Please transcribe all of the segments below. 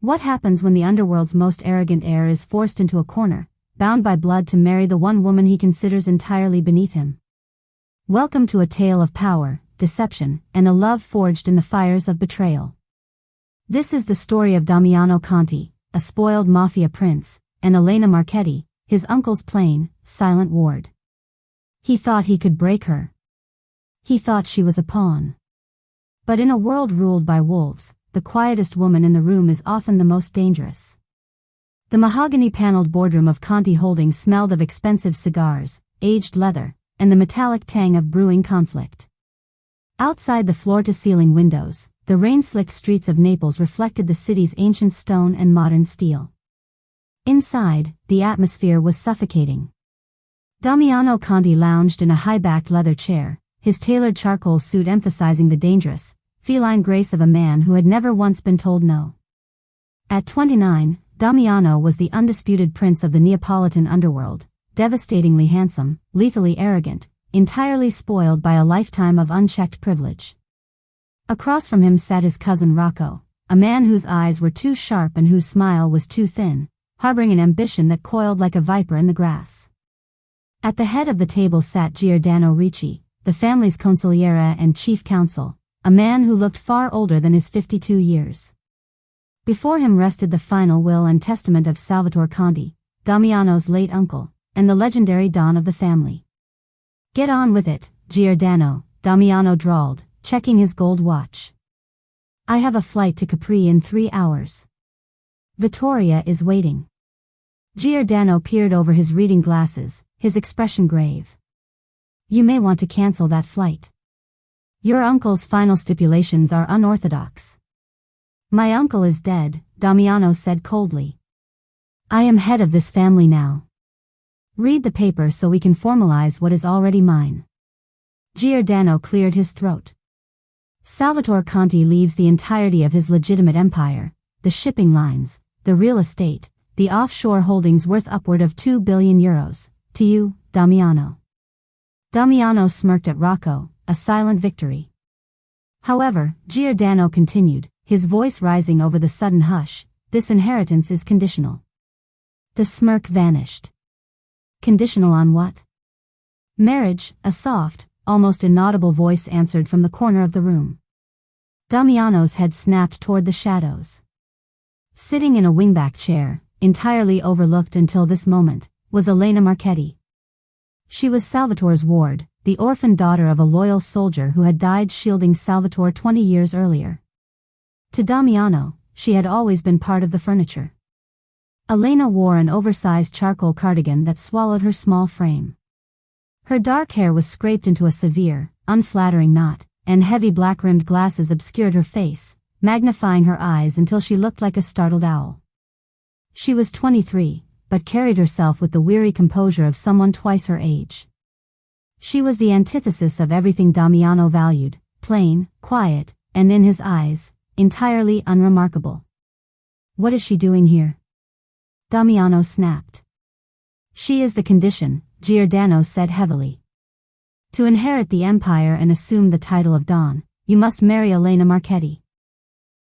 What happens when the underworld's most arrogant heir is forced into a corner, bound by blood to marry the one woman he considers entirely beneath him? Welcome to a tale of power, deception, and a love forged in the fires of betrayal. This is the story of Damiano Conti, a spoiled Mafia prince, and Elena Marchetti, his uncle's plain, silent ward. He thought he could break her. He thought she was a pawn. But in a world ruled by wolves, the quietest woman in the room is often the most dangerous. The mahogany-paneled boardroom of Conti Holdings smelled of expensive cigars, aged leather, and the metallic tang of brewing conflict. Outside the floor-to-ceiling windows, the rain-slicked streets of Naples reflected the city's ancient stone and modern steel. Inside, the atmosphere was suffocating. Damiano Conti lounged in a high-backed leather chair, his tailored charcoal suit emphasizing the dangerous, feline grace of a man who had never once been told no. At 29, Damiano was the undisputed prince of the Neapolitan underworld, devastatingly handsome, lethally arrogant, entirely spoiled by a lifetime of unchecked privilege. Across from him sat his cousin Rocco, a man whose eyes were too sharp and whose smile was too thin, harboring an ambition that coiled like a viper in the grass. At the head of the table sat Giordano Ricci, the family's consigliere and chief counsel, a man who looked far older than his 52 years. Before him rested the final will and testament of Salvatore Conti, Damiano's late uncle, and the legendary don of the family. "Get on with it, Giordano," Damiano drawled, checking his gold watch. "I have a flight to Capri in 3 hours. Vittoria is waiting." Giordano peered over his reading glasses, his expression grave. "You may want to cancel that flight. Your uncle's final stipulations are unorthodox." "My uncle is dead," Damiano said coldly. "I am head of this family now. Read the paper so we can formalize what is already mine." Giordano cleared his throat. "Salvatore Conti leaves the entirety of his legitimate empire, the shipping lines, the real estate, the offshore holdings worth upward of 2 billion euros, to you, Damiano." Damiano smirked at Rocco, a silent victory. However, Giordano continued, his voice rising over the sudden hush, "This inheritance is conditional." The smirk vanished. "Conditional on what?" "Marriage," a soft, almost inaudible voice answered from the corner of the room. Damiano's head snapped toward the shadows. Sitting in a wingback chair, entirely overlooked until this moment, was Elena Marchetti. She was Salvatore's ward, the orphan daughter of a loyal soldier who had died shielding Salvatore 20 years earlier. To Damiano, she had always been part of the furniture. Elena wore an oversized charcoal cardigan that swallowed her small frame. Her dark hair was scraped into a severe, unflattering knot, and heavy black-rimmed glasses obscured her face, magnifying her eyes until she looked like a startled owl. She was 23, but carried herself with the weary composure of someone twice her age. She was the antithesis of everything Damiano valued, plain, quiet, and in his eyes, entirely unremarkable. "What is she doing here?" Damiano snapped. "She is the condition," Giordano said heavily. "To inherit the empire and assume the title of Don, you must marry Elena Marchetti.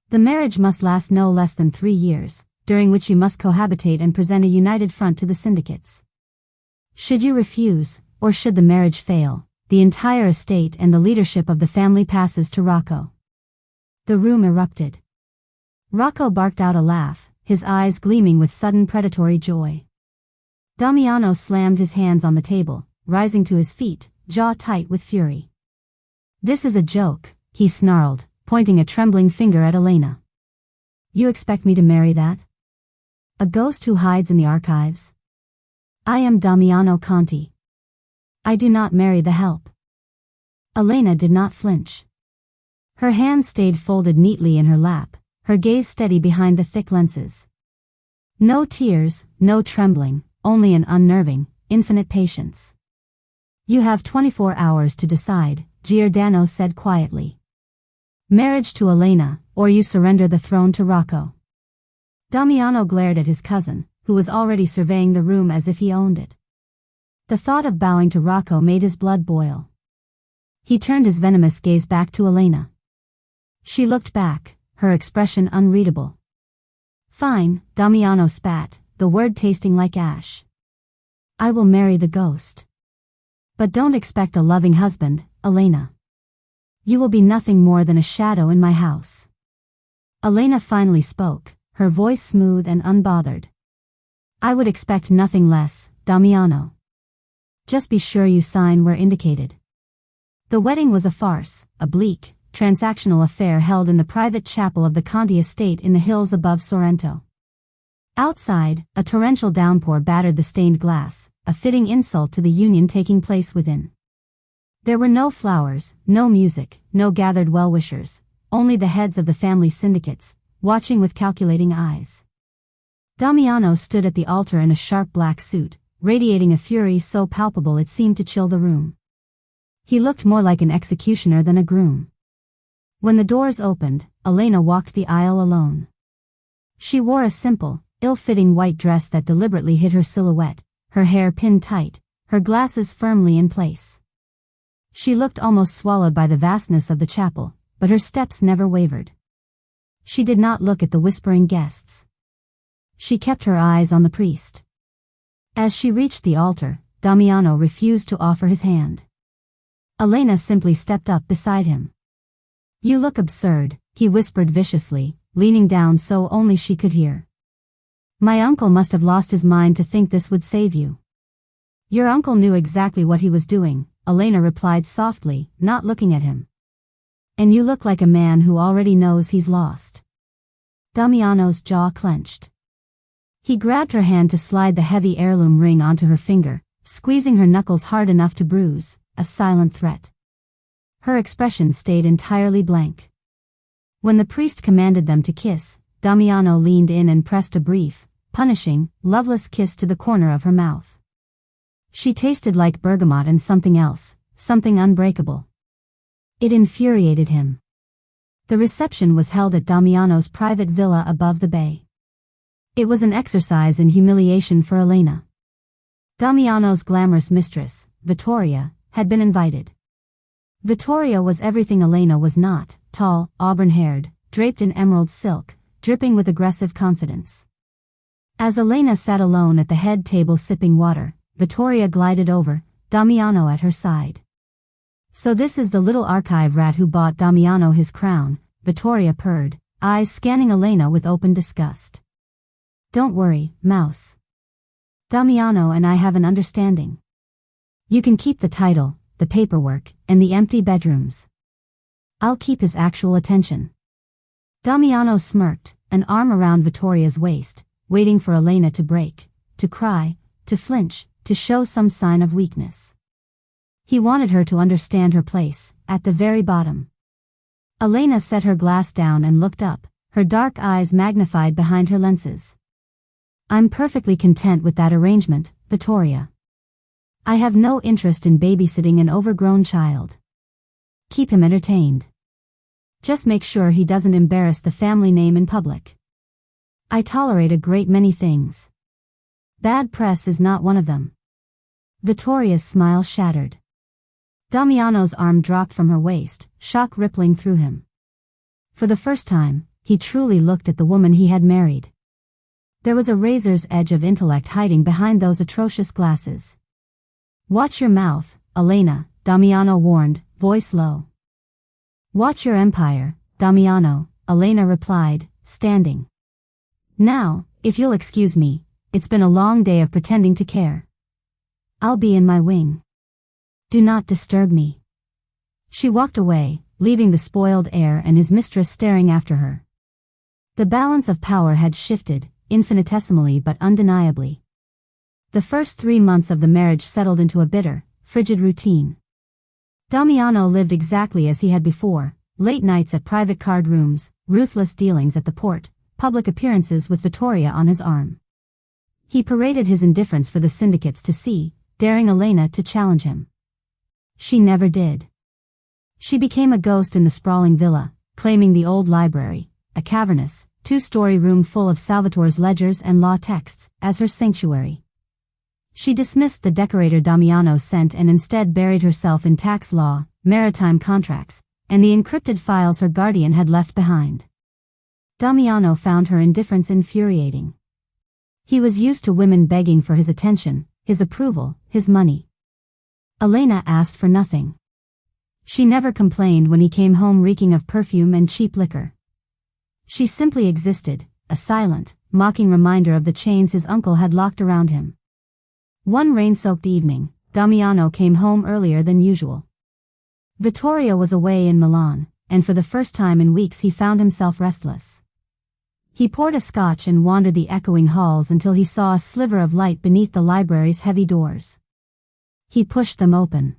The marriage must last no less than 3 years, during which you must cohabitate and present a united front to the syndicates. Should you refuse, or should the marriage fail, the entire estate and the leadership of the family passes to Rocco." The room erupted. Rocco barked out a laugh, his eyes gleaming with sudden predatory joy. Damiano slammed his hands on the table, rising to his feet, jaw tight with fury. "This is a joke," he snarled, pointing a trembling finger at Elena. "You expect me to marry that? A ghost who hides in the archives? I am Damiano Conti. I do not marry the help." Elena did not flinch. Her hands stayed folded neatly in her lap, her gaze steady behind the thick lenses. No tears, no trembling, only an unnerving, infinite patience. "You have 24 hours to decide," Giordano said quietly. "Marriage to Elena, or you surrender the throne to Rocco." Damiano glared at his cousin, who was already surveying the room as if he owned it. The thought of bowing to Rocco made his blood boil. He turned his venomous gaze back to Elena. She looked back, her expression unreadable. Fine, Damiano spat, the word tasting like ash. I will marry the ghost. But don't expect a loving husband, Elena. You will be nothing more than a shadow in my house. Elena finally spoke, her voice smooth and unbothered. I would expect nothing less, Damiano. Just be sure you sign where indicated. The wedding was a farce, a bleak, transactional affair held in the private chapel of the Conti estate in the hills above Sorrento. Outside, a torrential downpour battered the stained glass, a fitting insult to the union taking place within. There were no flowers, no music, no gathered well-wishers, only the heads of the family syndicates, watching with calculating eyes. Damiano stood at the altar in a sharp black suit, radiating a fury so palpable it seemed to chill the room. He looked more like an executioner than a groom. When the doors opened, Elena walked the aisle alone. She wore a simple, ill-fitting white dress that deliberately hid her silhouette, her hair pinned tight, her glasses firmly in place. She looked almost swallowed by the vastness of the chapel, but her steps never wavered. She did not look at the whispering guests. She kept her eyes on the priest. As she reached the altar, Damiano refused to offer his hand. Elena simply stepped up beside him. You look absurd, he whispered viciously, leaning down so only she could hear. My uncle must have lost his mind to think this would save you. Your uncle knew exactly what he was doing, Elena replied softly, not looking at him. And you look like a man who already knows he's lost. Damiano's jaw clenched. He grabbed her hand to slide the heavy heirloom ring onto her finger, squeezing her knuckles hard enough to bruise, a silent threat. Her expression stayed entirely blank. When the priest commanded them to kiss, Damiano leaned in and pressed a brief, punishing, loveless kiss to the corner of her mouth. She tasted like bergamot and something else, something unbreakable. It infuriated him. The reception was held at Damiano's private villa above the bay. It was an exercise in humiliation for Elena. Damiano's glamorous mistress, Vittoria, had been invited. Vittoria was everything Elena was not, tall, auburn-haired, draped in emerald silk, dripping with aggressive confidence. As Elena sat alone at the head table sipping water, Vittoria glided over, Damiano at her side. So this is the little archive rat who bought Damiano his crown, Vittoria purred, eyes scanning Elena with open disgust. Don't worry, mouse. Damiano and I have an understanding. You can keep the title, the paperwork, and the empty bedrooms. I'll keep his actual attention. Damiano smirked, an arm around Vittoria's waist, waiting for Elena to break, to cry, to flinch, to show some sign of weakness. He wanted her to understand her place, at the very bottom. Elena set her glass down and looked up, her dark eyes magnified behind her lenses. I'm perfectly content with that arrangement, Vittoria. I have no interest in babysitting an overgrown child. Keep him entertained. Just make sure he doesn't embarrass the family name in public. I tolerate a great many things. Bad press is not one of them. Vittoria's smile shattered. Damiano's arm dropped from her waist, shock rippling through him. For the first time, he truly looked at the woman he had married. There was a razor's edge of intellect hiding behind those atrocious glasses. Watch your mouth, Elena, Damiano warned, voice low. Watch your empire, Damiano, Elena replied, standing. Now, if you'll excuse me, it's been a long day of pretending to care. I'll be in my wing. Do not disturb me. She walked away, leaving the spoiled heir and his mistress staring after her. The balance of power had shifted, infinitesimally but undeniably. The first 3 months of the marriage settled into a bitter, frigid routine. Damiano lived exactly as he had before, late nights at private card rooms, ruthless dealings at the port, public appearances with Vittoria on his arm. He paraded his indifference for the syndicates to see, daring Elena to challenge him. She never did. She became a ghost in the sprawling villa, claiming the old library, a cavernous, 2-story room full of Salvatore's ledgers and law texts, as her sanctuary. She dismissed the decorator Damiano sent and instead buried herself in tax law, maritime contracts, and the encrypted files her guardian had left behind. Damiano found her indifference infuriating. He was used to women begging for his attention, his approval, his money. Elena asked for nothing. She never complained when he came home reeking of perfume and cheap liquor. She simply existed, a silent, mocking reminder of the chains his uncle had locked around him. One rain-soaked evening, Damiano came home earlier than usual. Vittoria was away in Milan, and for the first time in weeks he found himself restless. He poured a scotch and wandered the echoing halls until he saw a sliver of light beneath the library's heavy doors. He pushed them open.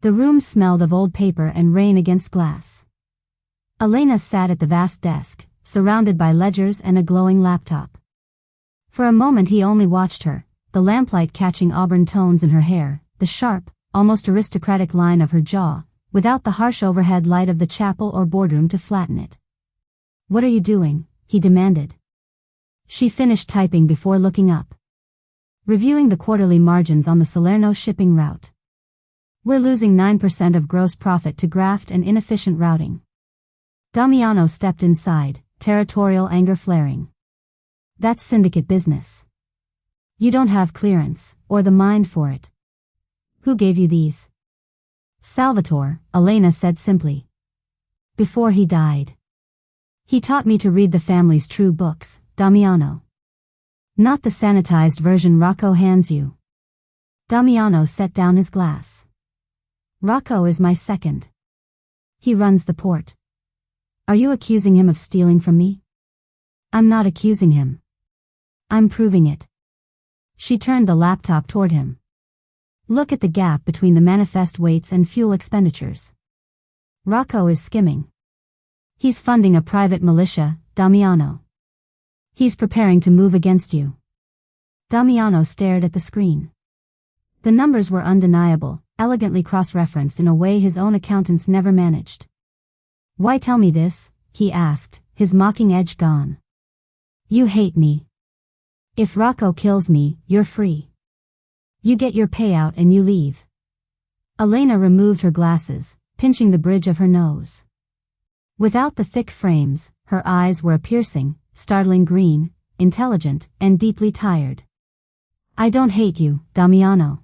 The room smelled of old paper and rain against glass. Elena sat at the vast desk, surrounded by ledgers and a glowing laptop. For a moment he only watched her, the lamplight catching auburn tones in her hair, the sharp, almost aristocratic line of her jaw, without the harsh overhead light of the chapel or boardroom to flatten it. "What are you doing?" he demanded. She finished typing before looking up. "Reviewing the quarterly margins on the Salerno shipping route. We're losing 9% of gross profit to graft and inefficient routing." Damiano stepped inside, territorial anger flaring. "That's syndicate business. You don't have clearance, or the mind for it. Who gave you these?" "Salvatore," Elena said simply. "Before he died. He taught me to read the family's true books, Damiano. Not the sanitized version Rocco hands you." Damiano set down his glass. "Rocco is my second. He runs the port. Are you accusing him of stealing from me?" "I'm not accusing him. I'm proving it." She turned the laptop toward him. "Look at the gap between the manifest weights and fuel expenditures. Rocco is skimming. He's funding a private militia, Damiano. He's preparing to move against you." Damiano stared at the screen. The numbers were undeniable, elegantly cross-referenced in a way his own accountants never managed. "Why tell me this?" he asked, his mocking edge gone. "You hate me. If Rocco kills me, you're free. You get your payout and you leave." Elena removed her glasses, pinching the bridge of her nose. Without the thick frames, her eyes were a piercing, startling green, intelligent, and deeply tired. "I don't hate you, Damiano.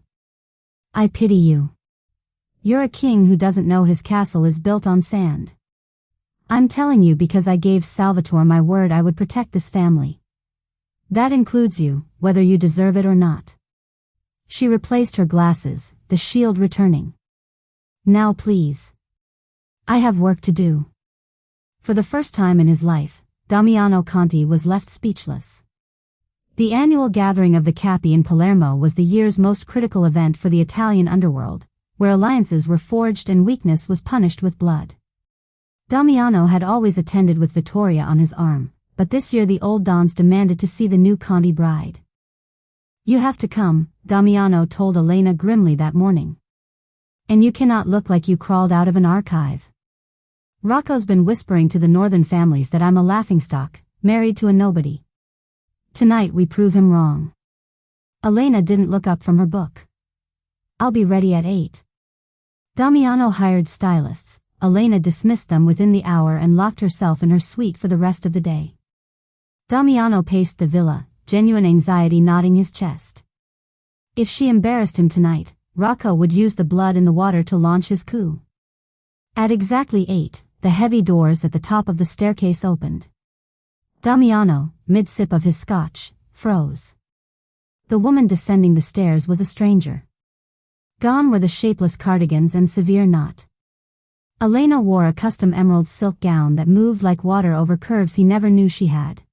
I pity you. You're a king who doesn't know his castle is built on sand. I'm telling you because I gave Salvatore my word I would protect this family. That includes you, whether you deserve it or not." She replaced her glasses, the shield returning. "Now please. I have work to do." For the first time in his life, Damiano Conti was left speechless. The annual gathering of the Capi in Palermo was the year's most critical event for the Italian underworld, where alliances were forged and weakness was punished with blood. Damiano had always attended with Vittoria on his arm, but this year the old dons demanded to see the new Conti bride. "You have to come," Damiano told Elena grimly that morning. "And you cannot look like you crawled out of an archive. Rocco's been whispering to the northern families that I'm a laughingstock, married to a nobody. Tonight we prove him wrong." Elena didn't look up from her book. "I'll be ready at 8. Damiano hired stylists. Elena dismissed them within the hour and locked herself in her suite for the rest of the day. Damiano paced the villa, genuine anxiety knotting his chest. If she embarrassed him tonight, Rocco would use the blood in the water to launch his coup. At exactly 8, the heavy doors at the top of the staircase opened. Damiano, mid-sip of his scotch, froze. The woman descending the stairs was a stranger. Gone were the shapeless cardigans and severe knot. Elena wore a custom emerald silk gown that moved like water over curves he never knew she had.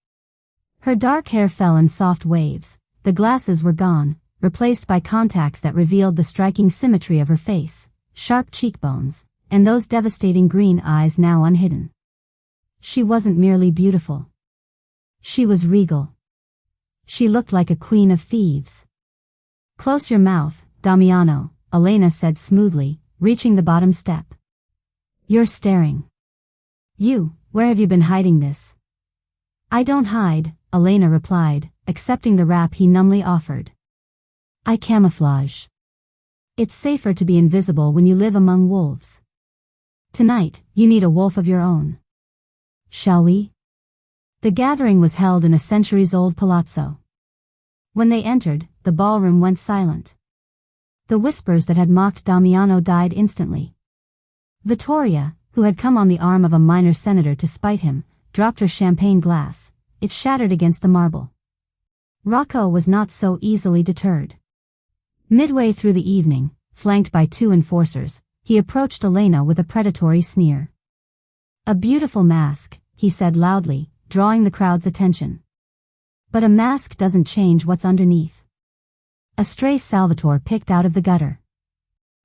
Her dark hair fell in soft waves, the glasses were gone, replaced by contacts that revealed the striking symmetry of her face, sharp cheekbones, and those devastating green eyes now unhidden. She wasn't merely beautiful. She was regal. She looked like a queen of thieves. "Close your mouth, Damiano," Elena said smoothly, reaching the bottom step. "You're staring. Where have you been hiding this?" "I don't hide," Elena replied, accepting the wrap he numbly offered. "I camouflage. It's safer to be invisible when you live among wolves. Tonight, you need a wolf of your own. Shall we?" The gathering was held in a centuries-old palazzo. When they entered, the ballroom went silent. The whispers that had mocked Damiano died instantly. Vittoria, who had come on the arm of a minor senator to spite him, dropped her champagne glass. It shattered against the marble. Rocco was not so easily deterred. Midway through the evening, flanked by 2 enforcers, he approached Elena with a predatory sneer. "A beautiful mask," he said loudly, drawing the crowd's attention. "But a mask doesn't change what's underneath." A stray Salvatore picked out of the gutter.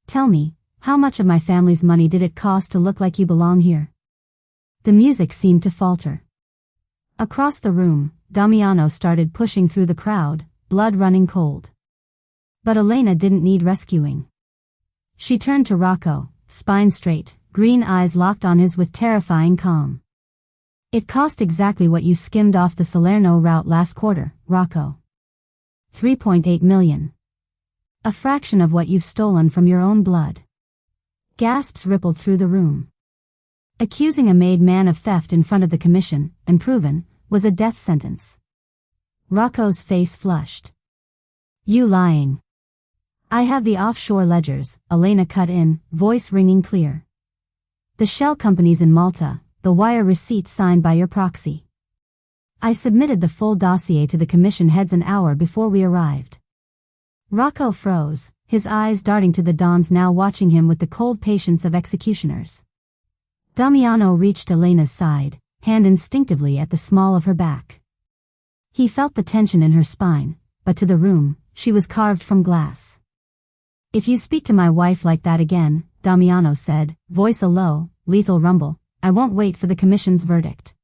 "Tell me, how much of my family's money did it cost to look like you belong here?" The music seemed to falter. Across the room, Damiano started pushing through the crowd, blood running cold. But Elena didn't need rescuing. She turned to Rocco, spine straight, green eyes locked on his with terrifying calm. "It cost exactly what you skimmed off the Salerno route last quarter, Rocco. 3.8 million. A fraction of what you've stolen from your own blood." Gasps rippled through the room. Accusing a made man of theft in front of the commission, and proven, was a death sentence. Rocco's face flushed. "You lying." "I have the offshore ledgers," Elena cut in, voice ringing clear. "The shell companies in Malta, the wire receipts signed by your proxy. I submitted the full dossier to the commission heads an hour before we arrived." Rocco froze, his eyes darting to the dons now watching him with the cold patience of executioners. Damiano reached Elena's side, hand instinctively at the small of her back. He felt the tension in her spine, but to the room, she was carved from glass. "If you speak to my wife like that again," Damiano said, voice a low, lethal rumble, "I won't wait for the commission's verdict."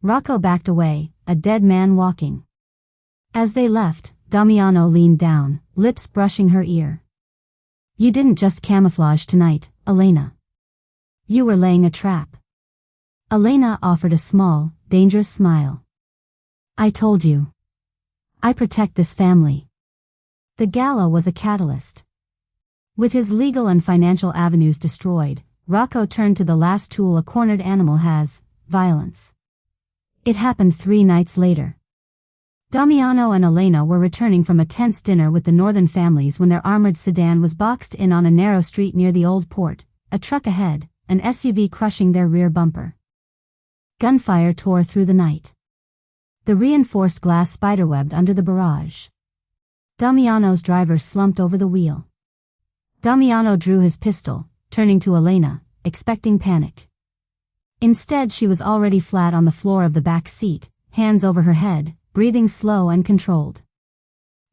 Rocco backed away, a dead man walking. As they left, Damiano leaned down, lips brushing her ear. "You didn't just camouflage tonight, Elena. You were laying a trap." Elena offered a small, dangerous smile. "I told you. I protect this family." The gala was a catalyst. With his legal and financial avenues destroyed, Rocco turned to the last tool a cornered animal has, violence. It happened 3 nights later. Damiano and Elena were returning from a tense dinner with the northern families when their armored sedan was boxed in on a narrow street near the old port, a truck ahead, an SUV crushing their rear bumper. Gunfire tore through the night. The reinforced glass spiderwebbed under the barrage. Damiano's driver slumped over the wheel. Damiano drew his pistol, turning to Elena, expecting panic. Instead, she was already flat on the floor of the back seat, hands over her head, breathing slow and controlled.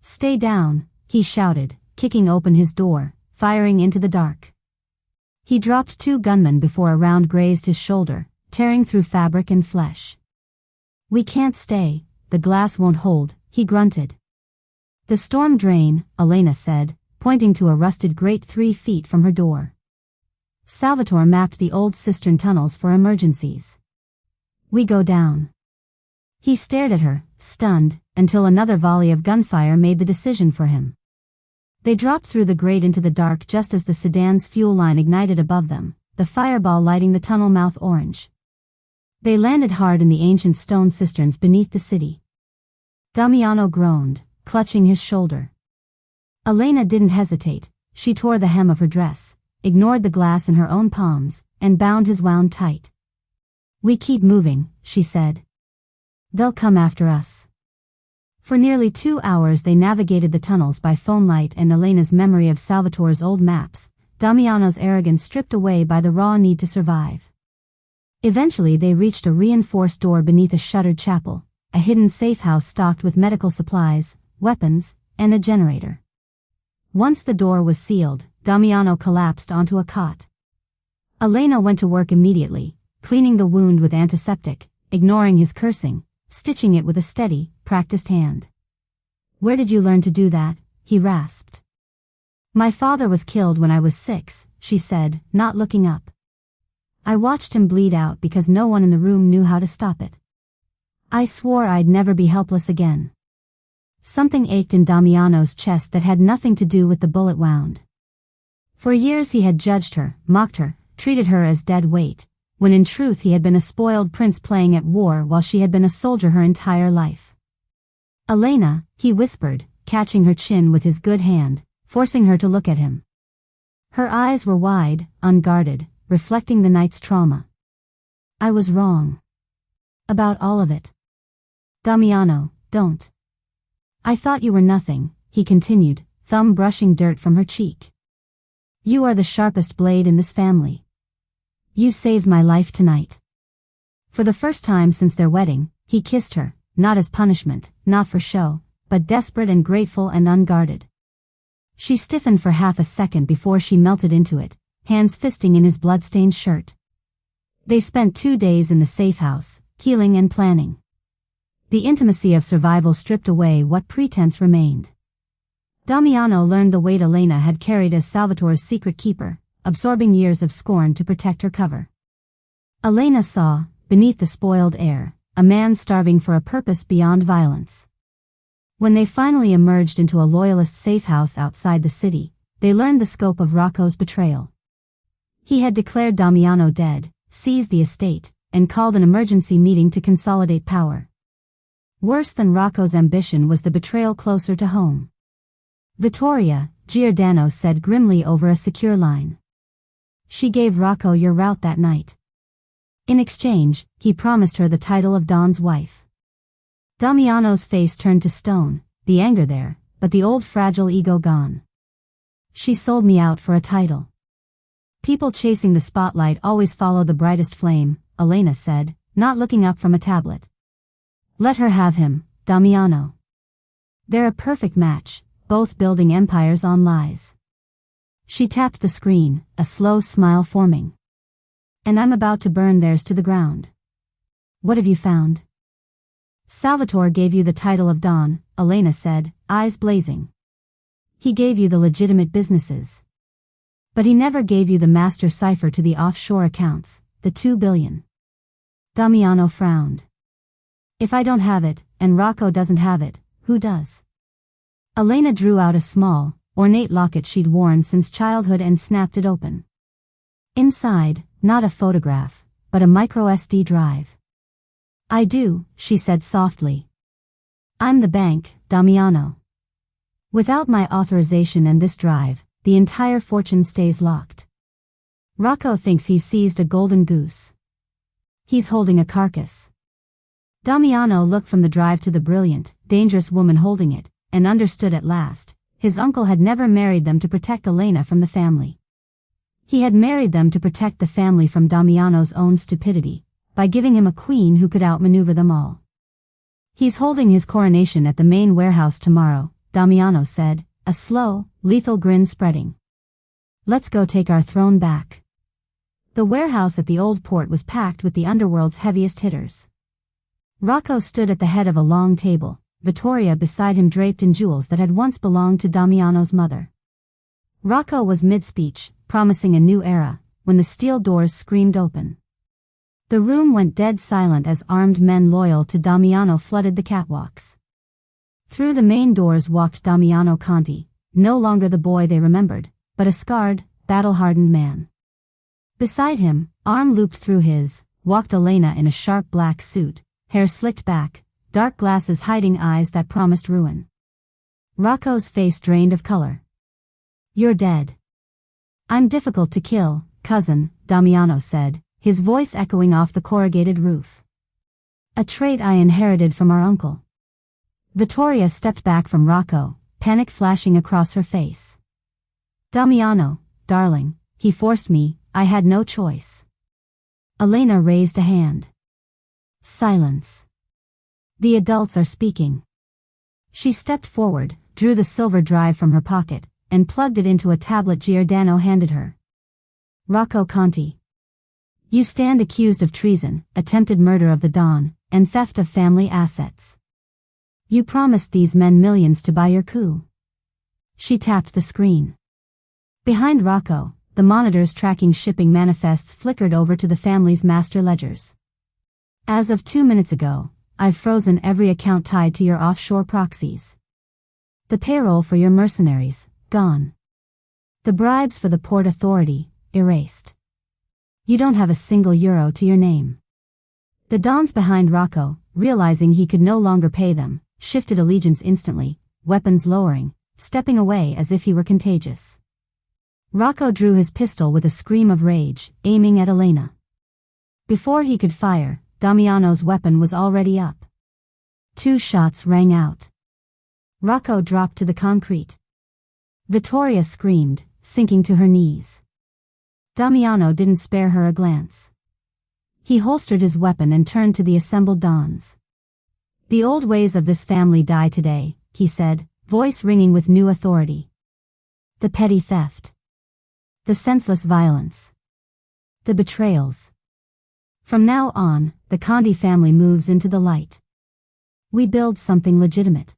"Stay down," he shouted, kicking open his door, firing into the dark. He dropped 2 gunmen before a round grazed his shoulder, tearing through fabric and flesh. "We can't stay, the glass won't hold," he grunted. "The storm drain," Elena said, pointing to a rusted grate 3 feet from her door. Salvatore mapped the old cistern tunnels for emergencies. "We go down." He stared at her, stunned, until another volley of gunfire made the decision for him. They dropped through the grate into the dark just as the sedan's fuel line ignited above them, the fireball lighting the tunnel mouth orange. They landed hard in the ancient stone cisterns beneath the city. Damiano groaned, clutching his shoulder. Elena didn't hesitate. She tore the hem of her dress, ignored the glass in her own palms, and bound his wound tight. "We keep moving," she said. "They'll come after us." For nearly 2 hours they navigated the tunnels by phone light and Elena's memory of Salvatore's old maps, Damiano's arrogance stripped away by the raw need to survive. Eventually they reached a reinforced door beneath a shuttered chapel, a hidden safe house stocked with medical supplies, weapons, and a generator. Once the door was sealed, Damiano collapsed onto a cot. Elena went to work immediately, cleaning the wound with antiseptic, ignoring his cursing, stitching it with a steady, practiced hand. "Where did you learn to do that?" he rasped. "My father was killed when I was 6, she said, not looking up. I watched him bleed out because no one in the room knew how to stop it. I swore I'd never be helpless again." Something ached in Damiano's chest that had nothing to do with the bullet wound. For years he had judged her, mocked her, treated her as dead weight, when in truth he had been a spoiled prince playing at war while she had been a soldier her entire life. "Elena," he whispered, catching her chin with his good hand, forcing her to look at him. Her eyes were wide, unguarded, reflecting the night's trauma. "I was wrong. About all of it. Damiano, don't. I thought you were nothing," he continued, thumb brushing dirt from her cheek. "You are the sharpest blade in this family. You saved my life tonight." For the first time since their wedding, he kissed her, not as punishment, not for show, but desperate and grateful and unguarded. She stiffened for half a second before she melted into it, hands fisting in his blood-stained shirt. They spent 2 days in the safe house, healing and planning. The intimacy of survival stripped away what pretense remained. Damiano learned the weight Elena had carried as Salvatore's secret keeper, absorbing years of scorn to protect her cover. Elena saw, beneath the spoiled air, a man starving for a purpose beyond violence. When they finally emerged into a loyalist safe house outside the city, they learned the scope of Rocco's betrayal. He had declared Damiano dead, seized the estate, and called an emergency meeting to consolidate power. Worse than Rocco's ambition was the betrayal closer to home. "Vittoria," Giordano said grimly over a secure line. "She gave Rocco your route that night. In exchange, he promised her the title of Don's wife." Damiano's face turned to stone, the anger there, but the old fragile ego gone. "She sold me out for a title. People chasing the spotlight always follow the brightest flame," Elena said, not looking up from a tablet. "Let her have him, Damiano. They're a perfect match, both building empires on lies." She tapped the screen, a slow smile forming. "And I'm about to burn theirs to the ground. What have you found?" "Salvatore gave you the title of Don," Elena said, eyes blazing. "He gave you the legitimate businesses. But he never gave you the master cipher to the offshore accounts, the 2 billion. Damiano frowned. "If I don't have it, and Rocco doesn't have it, who does?" Elena drew out a small, ornate locket she'd worn since childhood and snapped it open. Inside, not a photograph, but a micro SD drive. "I do," she said softly. "I'm the bank, Damiano. Without my authorization and this drive, the entire fortune stays locked. Rocco thinks he's seized a golden goose. He's holding a carcass." Damiano looked from the drive to the brilliant, dangerous woman holding it, and understood at last. His uncle had never married them to protect Elena from the family. He had married them to protect the family from Damiano's own stupidity, by giving him a queen who could outmaneuver them all. "He's holding his coronation at the main warehouse tomorrow," Damiano said, a slow, lethal grin spreading. "Let's go take our throne back." The warehouse at the old port was packed with the underworld's heaviest hitters. Rocco stood at the head of a long table, Vittoria beside him draped in jewels that had once belonged to Damiano's mother. Rocco was mid-speech, promising a new era, when the steel doors screamed open. The room went dead silent as armed men loyal to Damiano flooded the catwalks. Through the main doors walked Damiano Conti, no longer the boy they remembered, but a scarred, battle-hardened man. Beside him, arm looped through his, walked Elena in a sharp black suit, hair slicked back, dark glasses hiding eyes that promised ruin. Rocco's face drained of color. "You're dead." "I'm difficult to kill, cousin," Damiano said, his voice echoing off the corrugated roof. "A trait I inherited from our uncle." Vittoria stepped back from Rocco, panic flashing across her face. "Damiano, darling, he forced me, I had no choice." Elena raised a hand. "Silence. The adults are speaking." She stepped forward, drew the silver drive from her pocket, and plugged it into a tablet Giordano handed her. "Rocco Conti. You stand accused of treason, attempted murder of the Don, and theft of family assets. You promised these men millions to buy your coup." She tapped the screen. Behind Rocco, the monitors tracking shipping manifests flickered over to the family's master ledgers. "As of 2 minutes ago, I've frozen every account tied to your offshore proxies. The payroll for your mercenaries, gone. The bribes for the port authority, erased. You don't have a single euro to your name. The dons behind Rocco, realizing he could no longer pay them, shifted allegiance instantly, weapons lowering, stepping away as if he were contagious. Rocco drew his pistol with a scream of rage, aiming at Elena. Before he could fire, Damiano's weapon was already up. 2 shots rang out. Rocco dropped to the concrete. Vittoria screamed, sinking to her knees. Damiano didn't spare her a glance. He holstered his weapon and turned to the assembled dons. The old ways of this family die today, he said, voice ringing with new authority. The petty theft. The senseless violence. The betrayals. From now on, the Conti family moves into the light. We build something legitimate.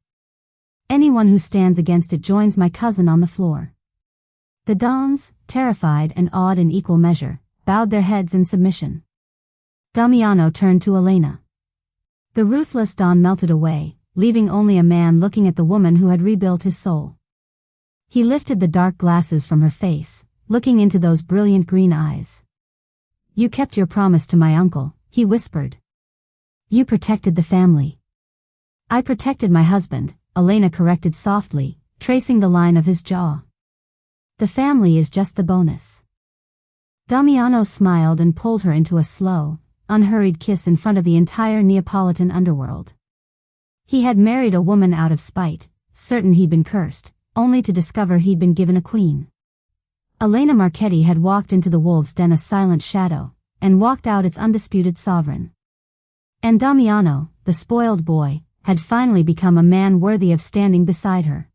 Anyone who stands against it joins my cousin on the floor. The dons, terrified and awed in equal measure, bowed their heads in submission. Damiano turned to Elena. The ruthless don melted away, leaving only a man looking at the woman who had rebuilt his soul. He lifted the dark glasses from her face, looking into those brilliant green eyes. You kept your promise to my uncle, he whispered. You protected the family. I protected my husband, Elena corrected softly, tracing the line of his jaw. The family is just the bonus. Damiano smiled and pulled her into a slow, unhurried kiss in front of the entire Neapolitan underworld. He had married a woman out of spite, certain he'd been cursed, only to discover he'd been given a queen. Elena Marchetti had walked into the wolves' den a silent shadow, and walked out its undisputed sovereign. And Damiano, the spoiled boy, had finally become a man worthy of standing beside her.